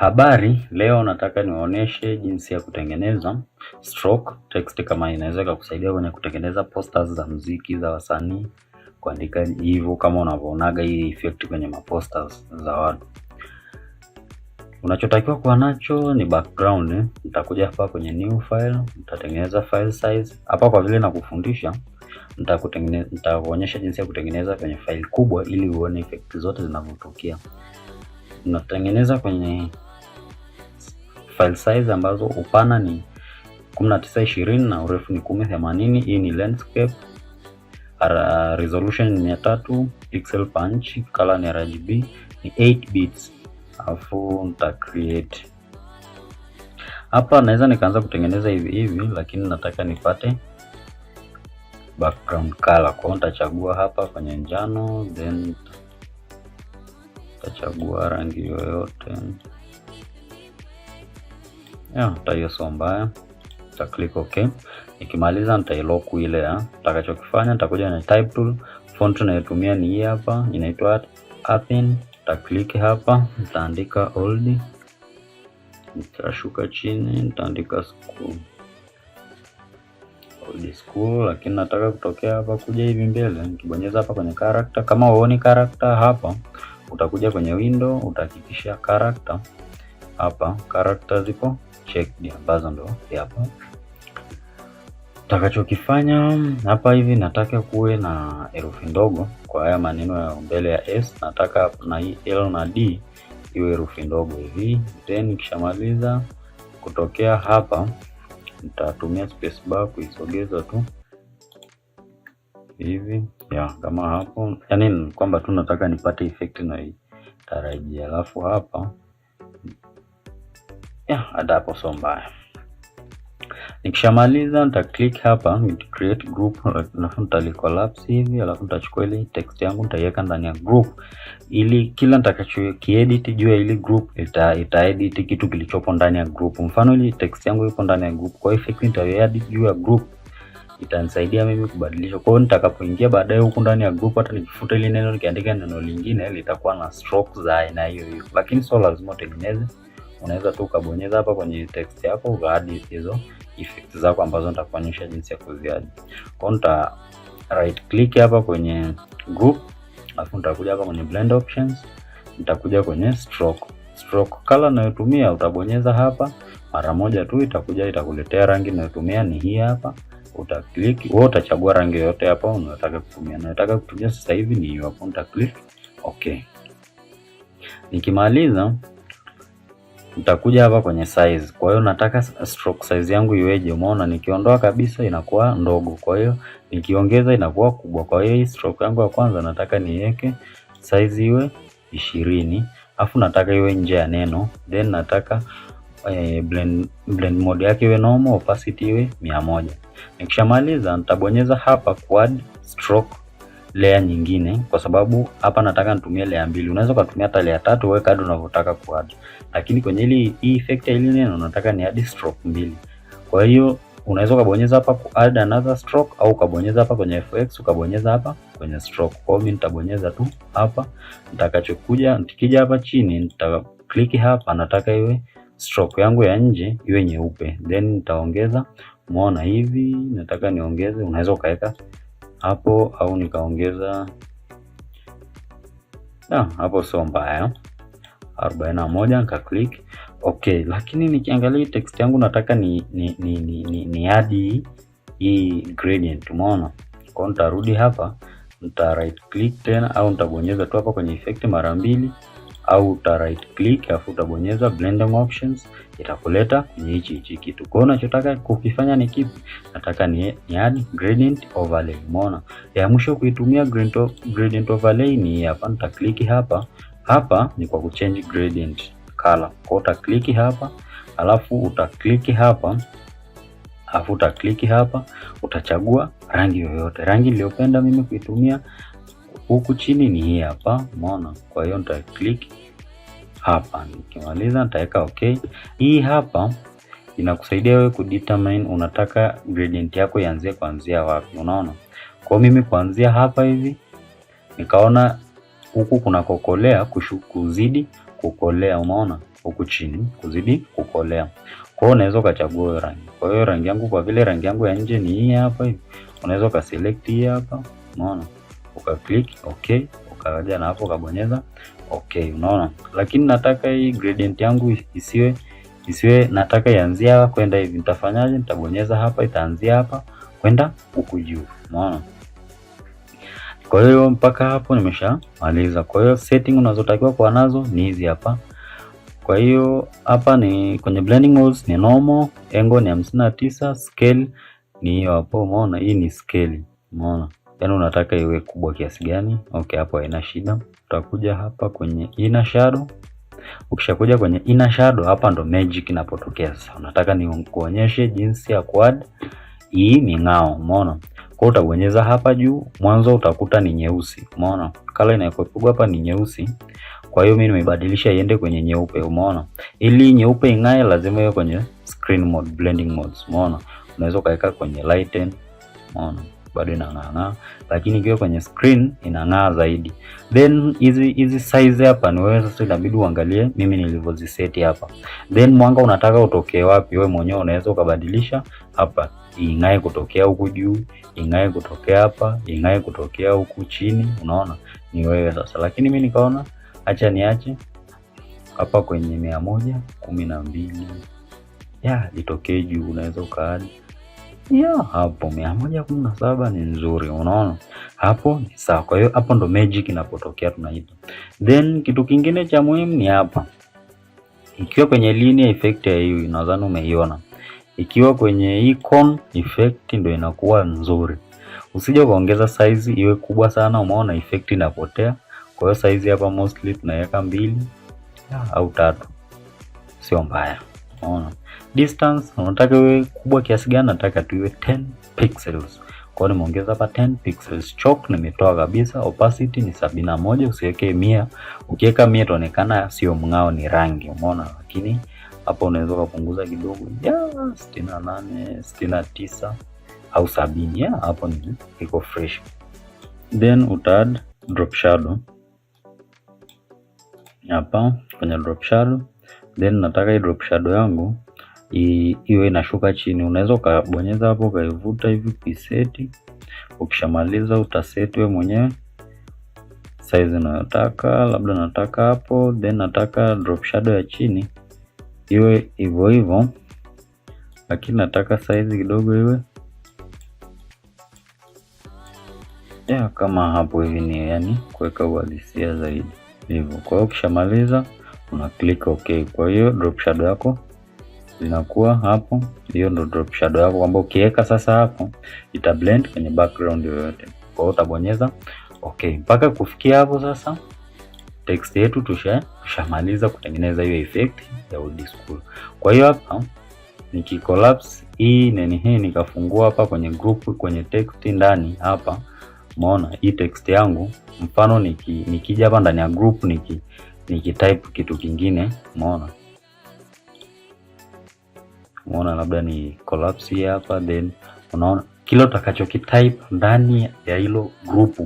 Habari, leo nataka niwaoneshe jinsi ya kutengeneza stroke text kama inaweza kukusaidia kwenye kutengeneza posters za muziki za wasanii, kuandika hivyo kama unavyoonaga hii effect kwenye posters za watu. Unachotakiwa kuwa nacho ni background. Nitakuja hapa kwenye new file, nitatengeneza file size. Hapa kwa vile nakufundisha, nitakuonyesha jinsi ya kutengeneza kwenye file kubwa ili uone effect zote zinavyotokea. Unatengeneza kwenye file size ambazo upana ni 1920 na urefu ni 1080. Hii ni landscape, resolution ni 300 pixel per inch, color ni RGB, ni 8 bits. Alafu nita create hapa. Naweza nikaanza kutengeneza hivi lakini nataka nipate background color. Kwa hiyo nitachagua hapa kwenye njano, then nitachagua rangi yoyote hiyo sio mbaya. Nita click okay. Nikimaliza nitailock ile ya nitakachokifanya. Nitakuja na type tool, font nayotumia ni hii hapa, inaitwa Athens. Nita click hapa, nitaandika old, nitashuka chini, nitaandika school, old school. Lakini nataka kutokea hapa kuja hivi mbele, nikibonyeza hapa kwenye character. Kama huoni character hapa, utakuja kwenye window, utahakikisha character hapa, character zipo checked ambazo ndo hapa. Utakachokifanya hapa hivi, nataka kuwe na herufi ndogo kwa haya maneno ya mbele ya S. Nataka na hii L na D iwe herufi ndogo hivi. Then nikishamaliza kutokea hapa, nitatumia space bar kuisogeza tu hivi kama hapo. Yani kwamba tu nataka nipate effect na hii tarajia. Alafu hapa hata hapo sio mbaya. Nikishamaliza nita click hapa, nita create group, alafu nita collapse hivi, alafu nitachukua ile text yangu nitaiweka ndani ya group, ili kila nitakachokiedit juu ya ile group ita-edit kitu kilichopo ndani ya group. Mfano ile text yangu iko ndani ya group, kwa effect nita-edit juu ya group, itanisaidia mimi kubadilisha. Kwa hiyo nitakapoingia baadaye huku ndani ya group, hata nikifuta ile neno nikiandika neno lingine, litakuwa na strokes za aina hiyo hiyo. Lakini sio lazima utengeneze, unaweza tu ukabonyeza hapa kwenye text yako ukaadi hizo effects zako ambazo nitakuonyesha jinsi ya kuziadd. Kwa hiyo nita right click hapa kwenye group, alafu nitakuja hapa kwenye blend options, nitakuja kwenye stroke color nayotumia utabonyeza hapa mara moja tu, itakuletea rangi nayotumia ni hii hapa. Uta click, wewe utachagua rangi yoyote hapa unataka kutumia. Nataka kutumia sasa hivi ni hiyo hapo, nita click okay. Nikimaliza nitakuja hapa kwenye size. Kwa hiyo nataka stroke size yangu iweje? Umeona nikiondoa kabisa inakuwa ndogo, kwa hiyo nikiongeza inakuwa kubwa. Kwa hiyo hii stroke yangu ya kwanza nataka niweke size iwe 20, afu nataka iwe nje ya neno, then nataka blend mode yake iwe normal, opacity iwe 100. Nikishamaliza nitabonyeza hapa quad stroke layer nyingine, kwa sababu hapa nataka nitumie layer mbili. Unaweza kutumia hata layer 3 wewe kadri unavyotaka kuadd, lakini kwenye hii effect ya ile neno nataka ni add stroke mbili. Kwa hiyo unaweza kubonyeza hapa ku add another stroke, au ukabonyeza hapa kwenye FX ukabonyeza hapa kwenye stroke. Kwa hiyo mimi nitabonyeza tu hapa. Nikija hapa chini nita click hapa, nataka iwe stroke yangu ya nje iwe nyeupe, then nitaongeza. Umeona hivi, nataka niongeze, unaweza ukaweka hapo au nikaongeza hapo sio mbaya 41, nika click okay. Lakini nikiangalia text yangu nataka ni hadi hii gradient, umeona. Kwa hiyo nitarudi hapa, nita right click tena, au nitabonyeza tu hapa kwenye effect mara mbili, au uta right click alafu utabonyeza blending options, itakuleta kwenye hichi kitu. Kwa hiyo unachotaka kukifanya ni kipi? Nataka ni add gradient overlay. Umeona, ya mwisho kuitumia gradient overlay ni hapa. Nita click hapa ni kwa kuchange gradient color. Kwa hiyo uta click hapa, alafu uta click hapa, alafu uta click hapa, utachagua rangi yoyote. Rangi niliyopenda mimi kuitumia huku chini ni hii hapa, umeona. Kwa hiyo nita click hapa, nikimaliza nitaweka okay. Hii hapa inakusaidia wewe kudetermine unataka gradient yako ianzie kuanzia wapi, unaona. Kwa mimi kuanzia hapa hivi, nikaona huku kuna kokolea kuzidi kukolea, unaona. huku chini kuzidi kukolea. Kwa hiyo unaweza ukachagua hiyo rangi. Kwa hiyo rangi yangu, kwa vile rangi yangu ya nje ni hii hapa hivi, unaweza ukaselect hii hapa, unaona, ukaclick okay, ukaja na hapo ukabonyeza okay, unaona. Lakini nataka hii gradient yangu isiwe nataka ianzie hapa kwenda hivi. Nitafanyaje? Nitabonyeza hapa, itaanzia hapa kwenda huku juu, unaona. Kwa hiyo mpaka hapo nimeshamaliza. Kwa hiyo setting unazotakiwa kuwa nazo ni hizi hapa. Kwa hiyo hapa ni kwenye blending modes ni normal, angle ni 59, scale ni hiyo hapo, umeona. Hii ni scale, umeona. Yaani unataka iwe kubwa kiasi gani? Okay, hapo haina shida. Utakuja hapa kwenye inner shadow. Ukishakuja kwenye inner shadow, hapa ndo magic inapotokea sasa. Unataka ni kuonyeshe jinsi ya quad hii ming'ao, umeona. Kwa hiyo utabonyeza hapa juu, mwanzo utakuta ni nyeusi, umeona. Color inayopigwa hapa ni nyeusi. Kwa hiyo mimi nimebadilisha iende kwenye nyeupe, umeona. Ili nyeupe ing'ae lazima iwe kwenye screen mode, blending modes, umeona. Unaweza kaweka kwenye lighten, umeona, bado inang'aa, lakini ikiwa kwenye screen inang'aa zaidi. Then hizi size hapa ni wewe sasa, inabidi uangalie mimi nilivyoziseti hapa. Then mwanga unataka utokee wapi, wewe mwenyewe unaweza ukabadilisha hapa, ing'ae kutokea huku juu, ing'ae kutokea hapa, ing'ae kutokea huku chini, unaona. Ni wewe sasa, lakini mimi nikaona acha niache hapa kwenye 112 litokee juu. Unaweza ukaadi hapo 117 ni nzuri, unaona. Hapo ni sawa. Kwa hiyo hapo ndo magic inapotokea, tunaita. Then kitu kingine cha muhimu ni hapa, ikiwa kwenye linear effect ya hiyo, nadhani umeiona. Ikiwa kwenye icon effect ndo inakuwa nzuri. Usije kuongeza size iwe kubwa sana, umeona, effect inapotea. Kwa hiyo size hapa mostly tunaweka 2 au 3. Sio mbaya, unaona. Distance unataka iwe kubwa kiasi gani? Nataka tu iwe 10 pixels. Kwa hiyo nimeongeza hapa 10 pixels. Choke nimetoa kabisa. Opacity ni 71, usiweke 100. Ukiweka 100 itaonekana sio mng'ao, ni rangi, umeona. Lakini hapo unaweza kupunguza kidogo 68, 69 au 70. Hapo ni iko fresh. Then uta drop shadow hapa kwenye drop shadow. Then nataka hii drop shadow yangu iwe inashuka chini. Unaweza ukabonyeza hapo ukaivuta hivi kuiseti. Ukishamaliza utaset wewe mwenyewe size unayotaka, labda nataka hapo. Then nataka drop shadow ya chini iwe hivyo hivyo, lakini nataka size kidogo iwe kama hapo hivi, ni yani kuweka uhalisia zaidi hivyo. Kwa hiyo ukishamaliza una click okay. Kwa hiyo drop shadow yako inakuwa hapo. Hiyo ndo drop shadow yako, kwamba ukiweka sasa hapo ita blend kwenye background yoyote. Kwa hiyo utabonyeza okay. Mpaka kufikia hapo sasa text yetu tushamaliza kutengeneza hiyo effect ya old school. Kwa hiyo hapa nikicollapse hii hii nikafungua hapa kwenye group, kwenye text ndani hapa, umeona hii text yangu. Mfano nikija hapa ndani ya group nikitype kitu kingine, umeona labda ni collapse hapa. Then unaona kile utakachokitype ndani ya hilo group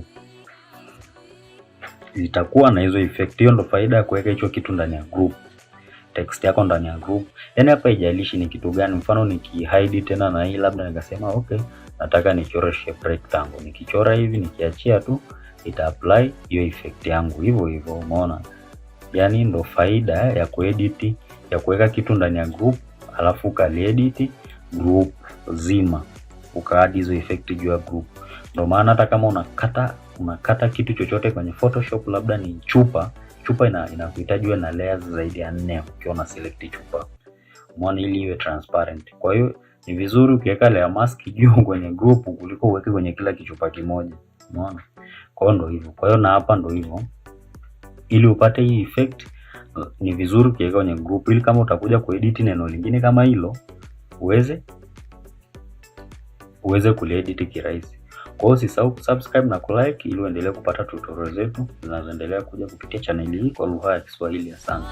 itakuwa na hizo effect. Hiyo ndo faida ya kuweka hicho kitu ndani ya group, text yako ndani ya group. Yani hapa haijalishi ni kitu gani. Mfano nikihide tena na hii, labda nikasema okay, nataka nichore shape rectangle. Nikichora hivi nikiachia tu ita apply hiyo effect yangu hivyo hivyo, umeona. Yani ndo faida ya kuedit, ya kuweka kitu ndani ya group alafu ukaliedit group zima, ukaadi hizo effect juu ya group. Ndio maana hata kama unakata kitu chochote kwenye Photoshop, labda ni chupa inakuhitaji uwe na layers zaidi ya 4 ukiwa na select chupa, umeona, ili iwe transparent. Kwa hiyo ni vizuri ukiweka layer mask juu kwenye group kuliko uweke kwenye kila kichupa kimoja, umeona. Kwa hiyo ndio hivyo. Kwa hiyo na hapa ndio hivyo, ili upate hii effect ni vizuri ukiweka kwenye group, ili kama utakuja kuedit neno lingine kama hilo uweze kuliedit kirahisi. Kwa hiyo usisahau kusubscribe na kulike ili uendelee kupata tutorial zetu zinazoendelea kuja kupitia channel hii kwa lugha ya Kiswahili. Asante.